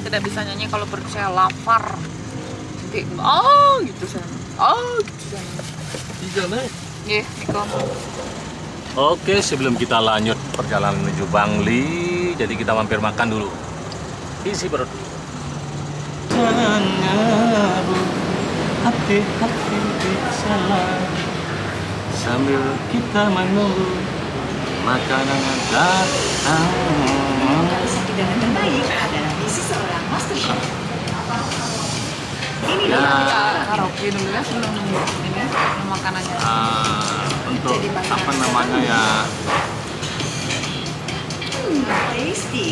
tidak bisa nyanyi kalau perut saya lapar. Jadi, oh gitu saya. Oh gitu saya. Iya, Nek. Iya, Niko. Oke, sebelum kita lanjut perjalanan menuju Bangli, jadi kita mampir makan dulu. Isi perut. Jangan ngaruh, hati-hati di sana. Sambil kita menunggu makanan yang datang. Satu hidangan terbaik adalah misi seorang master chef. Ini Ya, Kita karaoke dulu ya sebelum nunggu ini makanannya. untuk apa namanya ya? tasty.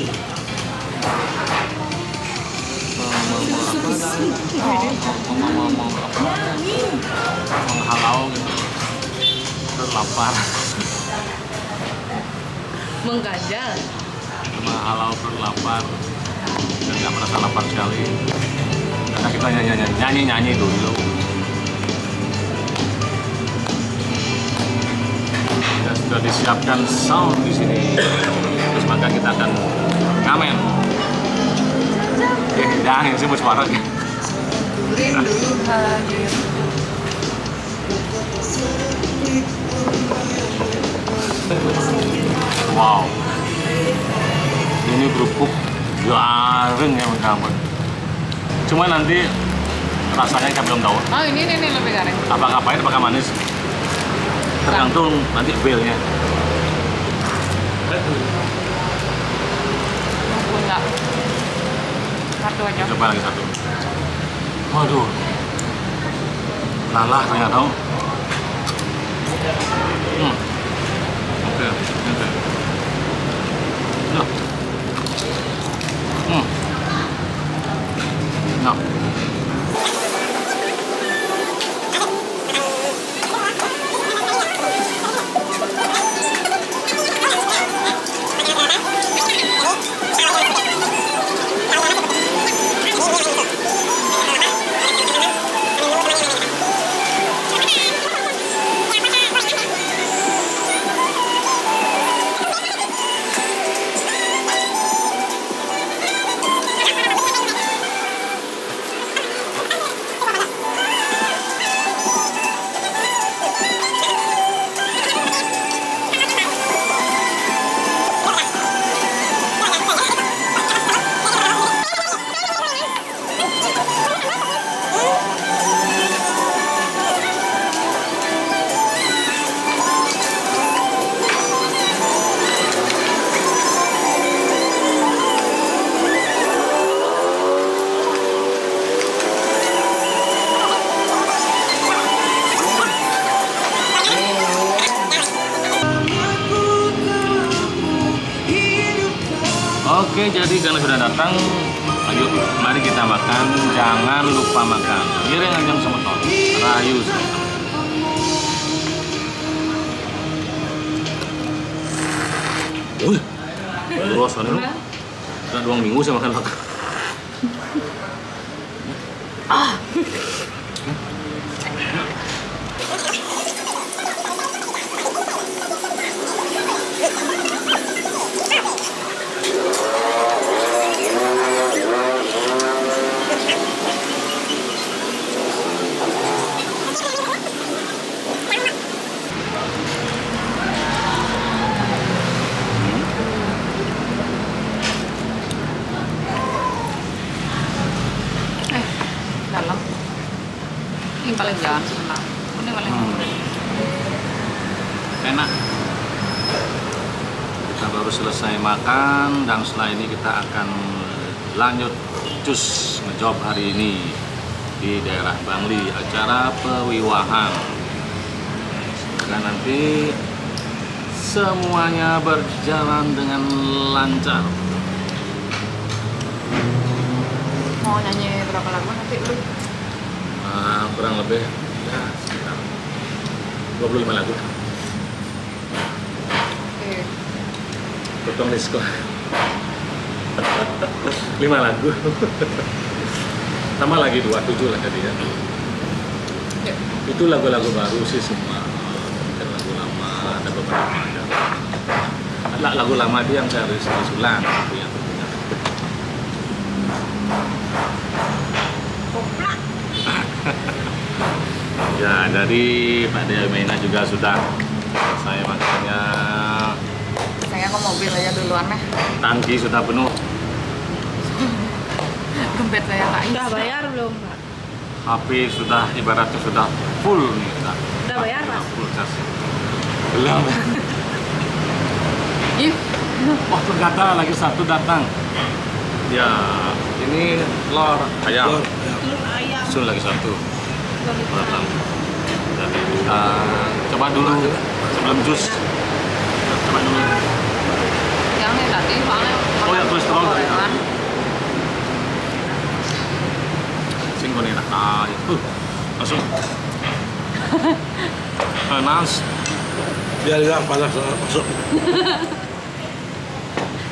Menghalau gitu, terlapar, Mengganjal. menghalau terlapar dan nggak merasa lapar sekali karena kita nyanyi dulu. Dan sudah disiapkan sound di sini, terus maka kita akan ngamen. Jangan sih buat suara. Rindu hadir. Wow, ini kerupuk garing ya mencampur. Cuma nanti rasanya kita belum tahu. Oh ini lebih garing. Apakah pahit, apakah manis? Tergantung nanti bilnya. Enggak. Satu aja. Coba lagi satu. Waduh, lalah ternyata. Oke, oke. Loh. Nah. Oke, jadi karena sudah datang, ayo mari kita makan. Jangan lupa makan. Giring anjang semeton, rayu semeton. Wih, terus ini lu, udah 2 minggu saya makan makan. Dalam. Ini paling jalan senang. Ini paling Enak. Kita baru selesai makan dan setelah ini kita akan lanjut cus ngejob hari ini di daerah Bangli, acara pewiwahan. Semoga nanti semuanya berjalan dengan lancar. mau nyanyi berapa lagu nanti lu? Kurang lebih ya sekitar 25 lagu. Oke. Potong diskon 5 lagu. Tambah lagi 27 lah tadi ya. Ya. Itu lagu-lagu baru sih semua. Dan lagu lama ada beberapa ada. Lagu lama dia yang saya rilis ulang itu yang terpunya. Ya, dari Pak Dea Mena juga sudah selesai makannya. Saya ke mobil aja duluan nih. Tangki sudah penuh. Dompet saya Kak. Udah bayar belum, Pak? HP sudah ibaratnya sudah full nih. Udah bayar, Pak? Full cas. Belum. Ih, Oh, ternyata lagi satu datang. Ya, ini telur ayam. Telur ayam. Sun lagi satu datang. Jadi kita coba dulu sebelum jus. Coba dulu. yang nih tadi soalnya. Oh ya, kolesterol. Kan? Singgung enak. Langsung. Panas. Biar nggak panas masuk.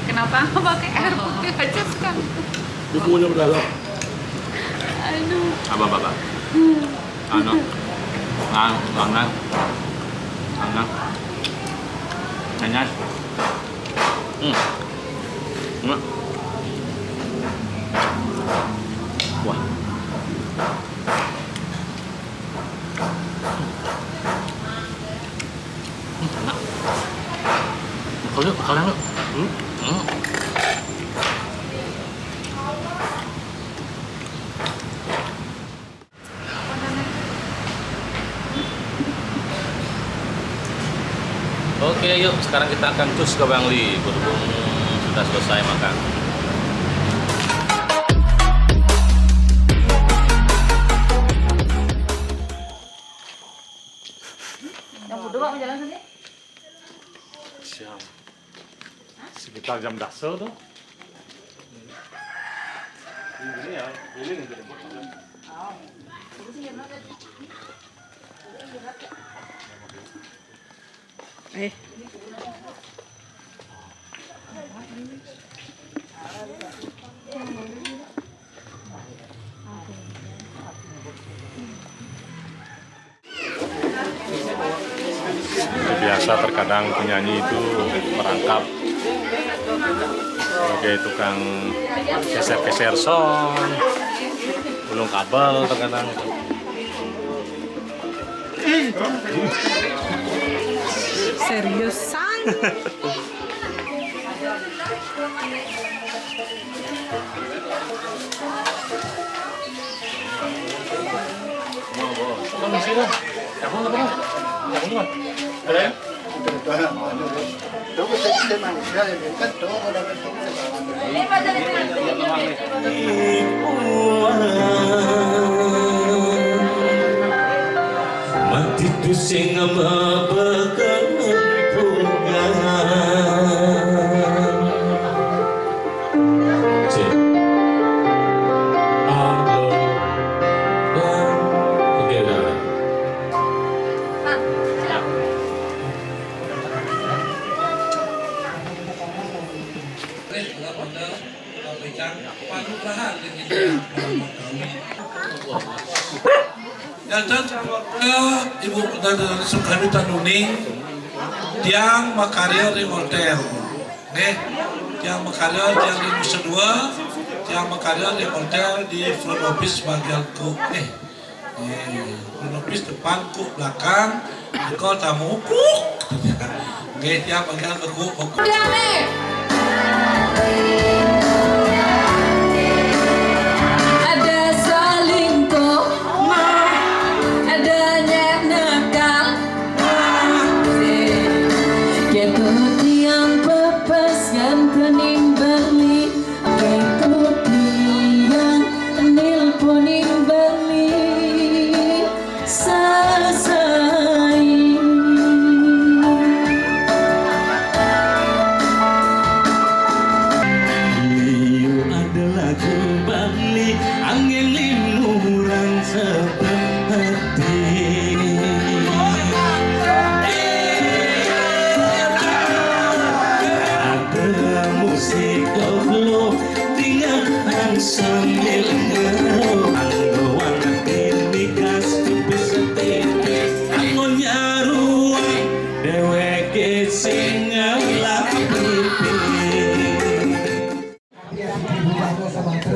Kenapa pakai air putih aja kan? Bumbunya udah loh. Aduh. Apa? Ano? Ngang. Nyanyi. Wah. Enak. Kalian yuk. Oke, yuk sekarang kita akan cus ke Bang Li. Berhubung sudah selesai makan. Yang bodoh Pak jalan sini? Siap. Sekitar jam dasar tuh. Ini ya, keliling gitu. Biasa terkadang penyanyi itu merangkap sebagai tukang geser-geser sound, gulung kabel terkadang. Seriusan? Mati tu sing mabakan Ibu dan Soekarno Tanuning tiang makarya di hotel, tiang makarya tiang di Nusa Dua, tiang makarya di hotel di front office bagian ku, front office depan ku belakang, kau tamu kuk, tiang bagian ku.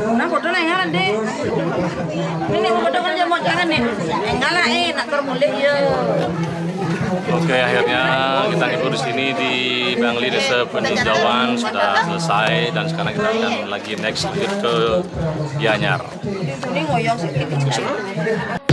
Nah, foto nih ngaran deh. Ini foto kan mau jangan mulai ya. Oke, akhirnya kita libur di sini di Bangli Desa Peninjauan sudah selesai dan sekarang kita akan lagi next lanjut ke Gianyar. Ini ngoyong sedikit.